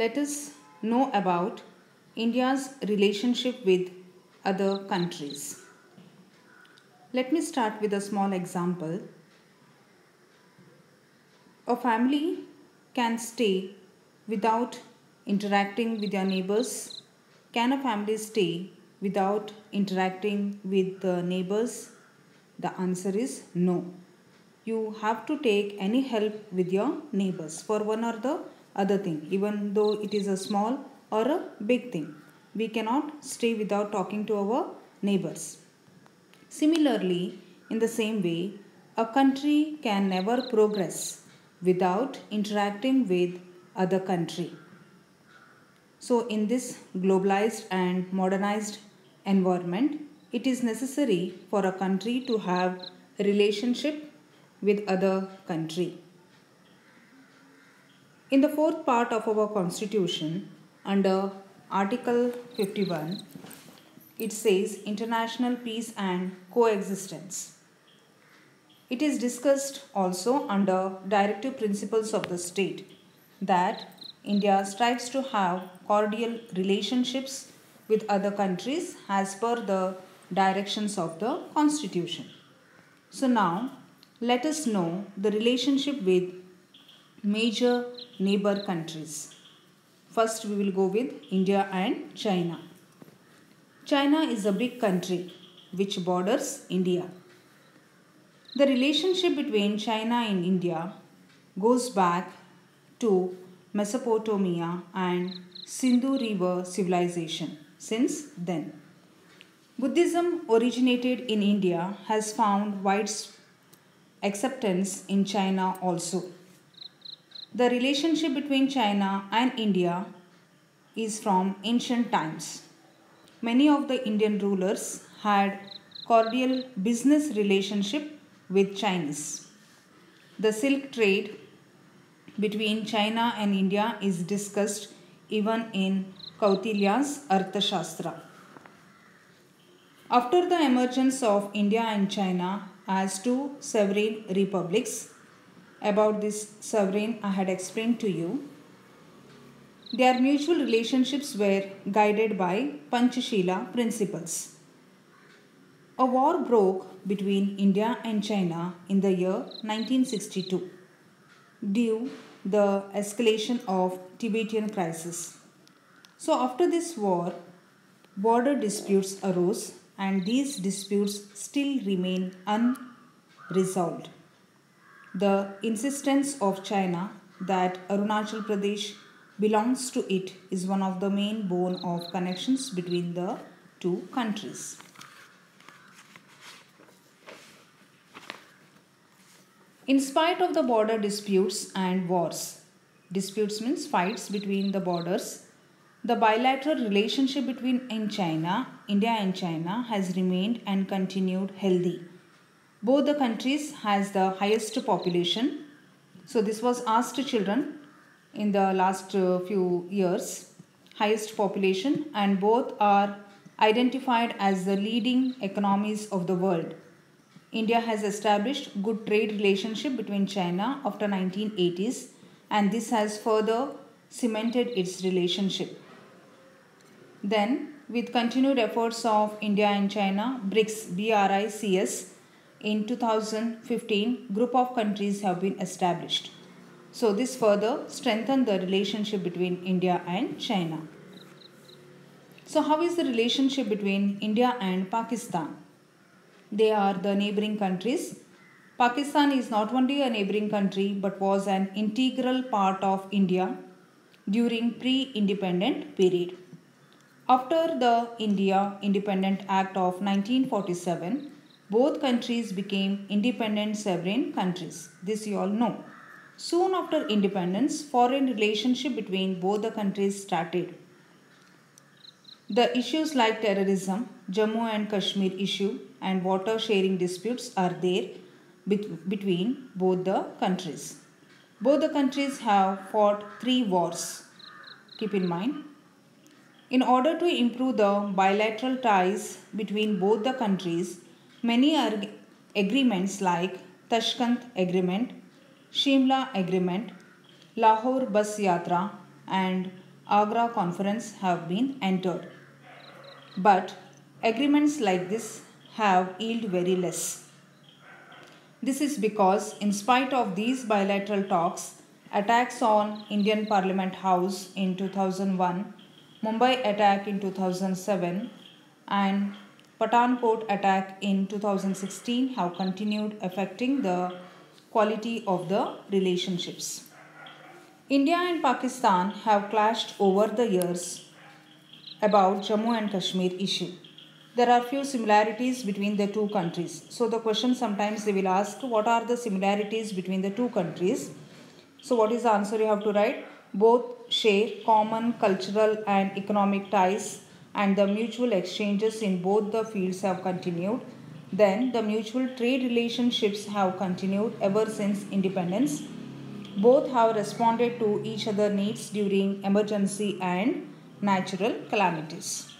let us know about India's relationship with other countries. Let me start with a small example. A family can stay without interacting with their neighbors. Can a family stay without interacting with the neighbors? The answer is no. You have to take any help with your neighbors for one or the other thing, even though it is a small or a big thing. We cannot stay without talking to our neighbors. Similarly, in the same way, a country can never progress without interacting with other country. So in this globalized and modernized environment, it is necessary for a country to have a relationship with other country. In the fourth part of our constitution, under Article 51, it says international peace and coexistence. It is discussed also under directive principles of the state that India strives to have cordial relationships with other countries as per the directions of the constitution. So now let us know the relationship with major neighbor countries. First we will go with India and China. China is a big country which borders India. The relationship between China and India goes back to Mesopotamia and Sindhu River civilization. Since then, Buddhism originated in India has found wide acceptance in China also. The relationship between China and India is from ancient times. Many of the Indian rulers had cordial business relationship with Chinese. The silk trade between China and India is discussed even in Kautilya's Arthashastra. After the emergence of India and China as two sovereign republics, about this sovereign I had explained to you, their mutual relationships were guided by Panchashila principles. A war broke between India and China in the year 1962 due the escalation of Tibetan crisis. So after this war, border disputes arose and these disputes still remain unresolved. The insistence of China that Arunachal Pradesh belongs to it is one of the main bone of connections between the two countries. In spite of the border disputes and wars, disputes means fights between the borders, the bilateral relationship between India and China has remained and continued healthy. Both the countries has the highest population. So this was asked to children in the last few years, highest population, and both are identified as the leading economies of the world. India has established good trade relationship between China after 1980s and this has further cemented its relationship. Then with continued efforts of India and China, BRICS in 2015 group of countries have been established. So this further strengthened the relationship between India and China. So how is the relationship between India and Pakistan? They are the neighboring countries. Pakistan is not only a neighboring country but was an integral part of India during pre-independent period. After the India Independent Act of 1947, both countries became independent sovereign countries. This you all know. Soon after independence, foreign relationship between both the countries started. The issues like terrorism, Jammu and Kashmir issue and water sharing disputes are there between both the countries. Both the countries have fought 3 wars. Keep in mind. In order to improve the bilateral ties between both the countries, many agreements like Tashkent Agreement, Shimla Agreement, Lahore Bus Yatra and Agra Conference have been entered. But agreements like this have yielded very less. This is because, in spite of these bilateral talks, attacks on Indian Parliament House in 2001, Mumbai attack in 2007, and Pathankot attack in 2016 have continued affecting the quality of the relationships. India and Pakistan have clashed over the years about Jammu and Kashmir issue. There are few similarities between the two countries. So the question sometimes they will ask, what are the similarities between the two countries? So what is the answer you have to write? Both share common cultural and economic ties, and the mutual exchanges in both the fields have continued. Then the mutual trade relationships have continued ever since independence. Both have responded to each other's needs during emergency and natural calamities.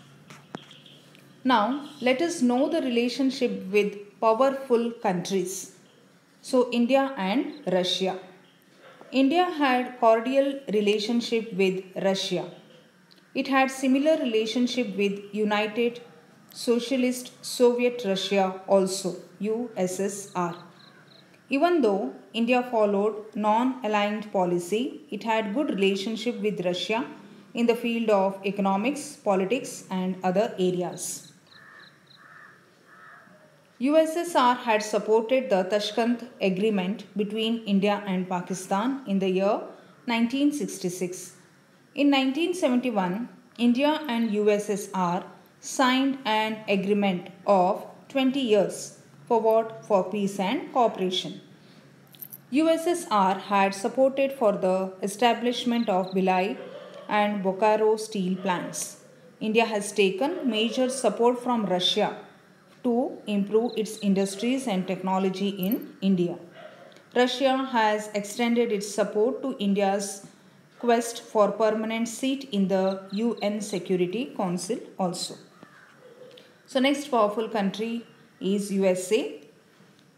Now, let us know the relationship with powerful countries. So, India and Russia. India had cordial relationship with Russia. It had similar relationship with United Socialist Soviet Russia also, USSR. Even though India followed non-aligned policy, it had good relationship with Russia in the field of economics, politics and other areas. USSR had supported the Tashkent Agreement between India and Pakistan in the year 1966. In 1971, India and USSR signed an agreement of 20 years for peace and cooperation. USSR had supported for the establishment of Bhilai and Bokaro steel plants. India has taken major support from Russia to improve its industries and technology in India. Russia has extended its support to India's quest for permanent seat in the UN Security Council also. So next powerful country is USA.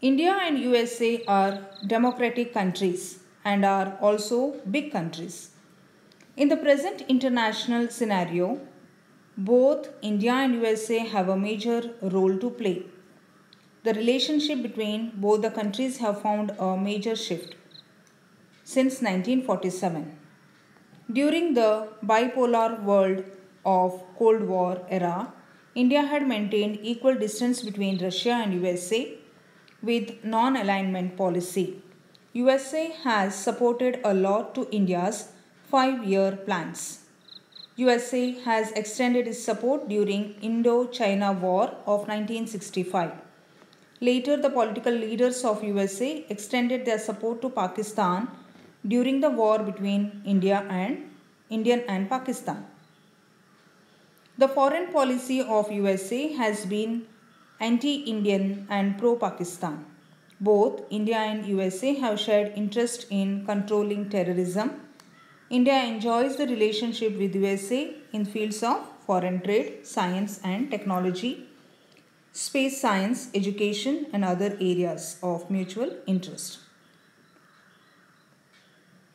India and USA are democratic countries and are also big countries. In the present international scenario, both India and USA have a major role to play. The relationship between both the countries have found a major shift since 1947. During the bipolar world of Cold War era, India had maintained equal distance between Russia and USA with non-alignment policy. USA has supported a lot to India's 5-year plans. USA has extended its support during Indo-China War of 1965. Later, the political leaders of USA extended their support to Pakistan during the war between India and Pakistan. The foreign policy of USA has been anti-Indian and pro-Pakistan. Both India and USA have shared interest in controlling terrorism. India enjoys the relationship with USA in fields of foreign trade, science and technology, space science, education and other areas of mutual interest.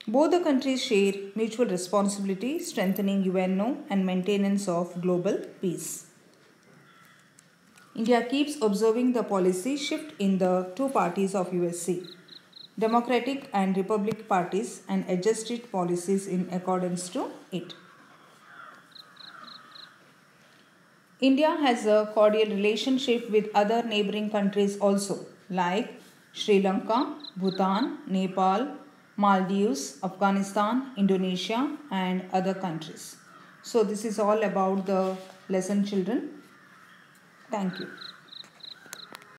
Both the countries share mutual responsibility, strengthening UNO and maintenance of global peace. India keeps observing the policy shift in the two parties of USA, Democratic and Republic parties, and adjust its policies in accordance to it. India has a cordial relationship with other neighboring countries also, like Sri Lanka, Bhutan, Nepal, Maldives, Afghanistan, Indonesia and other countries. So this is all about the lesson, children. Thank you.